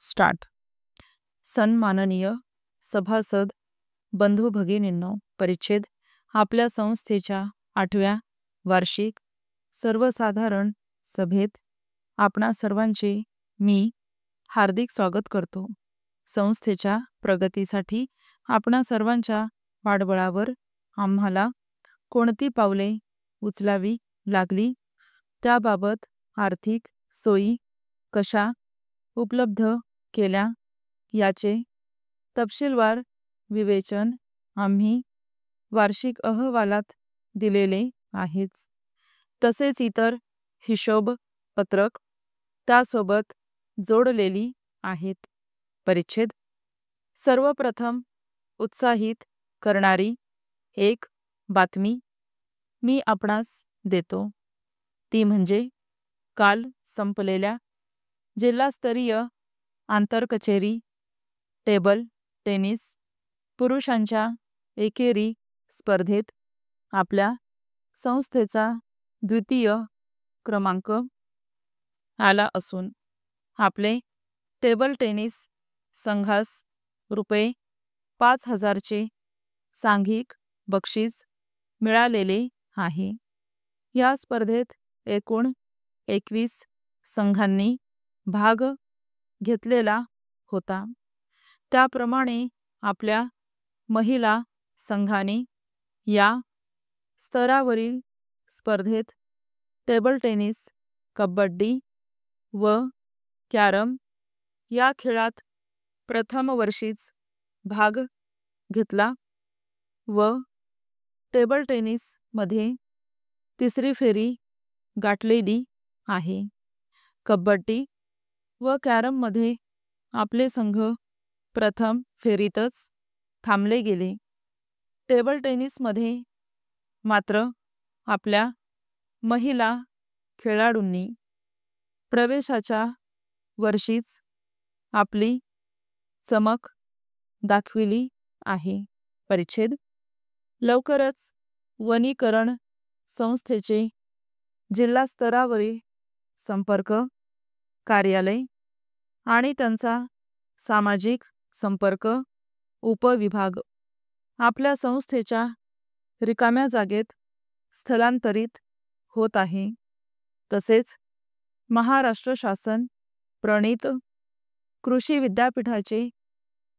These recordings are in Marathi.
स्टार्ट. सन्माननीय सभासद बंधू भगिनींनो, परिच्छेद आपल्या संस्थेच्या 8व्या वार्षिक सर्वसाधारण सभेत आपणा सर्वांचे मी हार्दिक स्वागत करतो. संस्थेच्या प्रगतीसाठी आपणा सर्वांच्या पाठबळावर आम्हाला कोणती पावले उचलावी लागली त्याबाबत आर्थिक सोयी कशा उपलब्ध केल्या याचे तपशीलवार विवेचन आम्ही वार्षिक अहवालात दिलेले आहेच. तसेच इतर हिशोब पत्रक त्यासोबत जोडलेली आहेत. परिच्छेद सर्वप्रथम उत्साहित करणारी एक बातमी मी आपणास देतो, ती म्हणजे काल संपलेल्या जिल्हास्तरीय आंतरकचेरी टेबल टेनिस पुरुषांच्या एकेरी स्पर्धेत आपल्या संस्थेचा द्वितीय क्रमांक आला असून आपले टेबल टेनिस संघास रुपये 5,000चे सांघिक बक्षीस मिळालेले आहे. या स्पर्धेत एकूण 21 संघांनी भाग घेतलेला होता. त्याप्रमाणे आपल्या महिला संघाने या स्तरावरील स्पर्धेत टेबल टेनिस, कबड्डी व कॅरम या खेळात प्रथम वर्षीच भाग घेतला व टेबल टेनिसमध्ये तिसरी फेरी गाठलेली आहे. कबड्डी व कॅरममध्ये आपले संघ प्रथम फेरीतच थांबले गेले. टेबल टेनिसमध्ये मात्र आपल्या महिला खेळाडूंनी प्रवेशाच्या वर्षीच आपली चमक दाखविली आहे. परिच्छेद लवकरच वनीकरण संस्थेचे जिल्हास्तरावरील संपर्क कार्यालय आणि त्यांचा सामाजिक संपर्क उपविभाग आपल्या संस्थेच्या रिकाम्या जागेत स्थलांतरित होत आहे. तसेच महाराष्ट्र शासन प्रणीत कृषी विद्यापीठाचे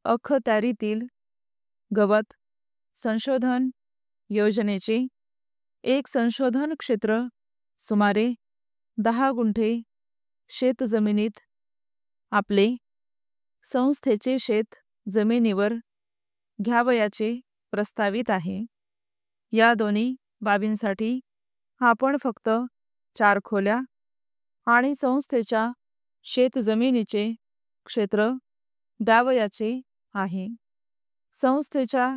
अखत्यारीतील गवत संशोधन योजनेचे एक संशोधन क्षेत्र सुमारे 10 गुंठे शेतजमिनीत आपले संस्थेचे शेत जमिनीवर घ्यावयाचे प्रस्तावित आहे. या दोन्ही बाबींसाठी आपण फक्त 4 खोल्या आणि संस्थेच्या शेतजमिनीचे क्षेत्र द्यावयाचे आहे. संस्थेच्या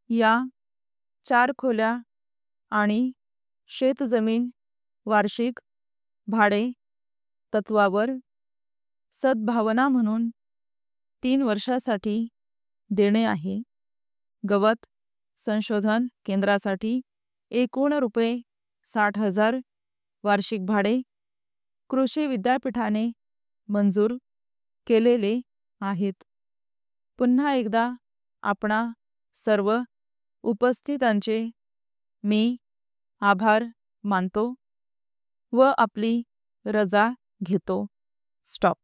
या 4 खोल्या आणि शेतजमीन वार्षिक भाडे तत्वावर सद्भावना म्हणून 3 वर्षासाठी देणे आहे. गवत संशोधन केंद्रासाठी एकूण रुपये 60,000 वार्षिक भाडे कृषी विद्यापीठाने मंजूर केलेले आहेत. पुन्हा एकदा आपणा सर्व उपस्थितांचे मी आभार मानतो व आपली रजा घेतो. स्टॉप.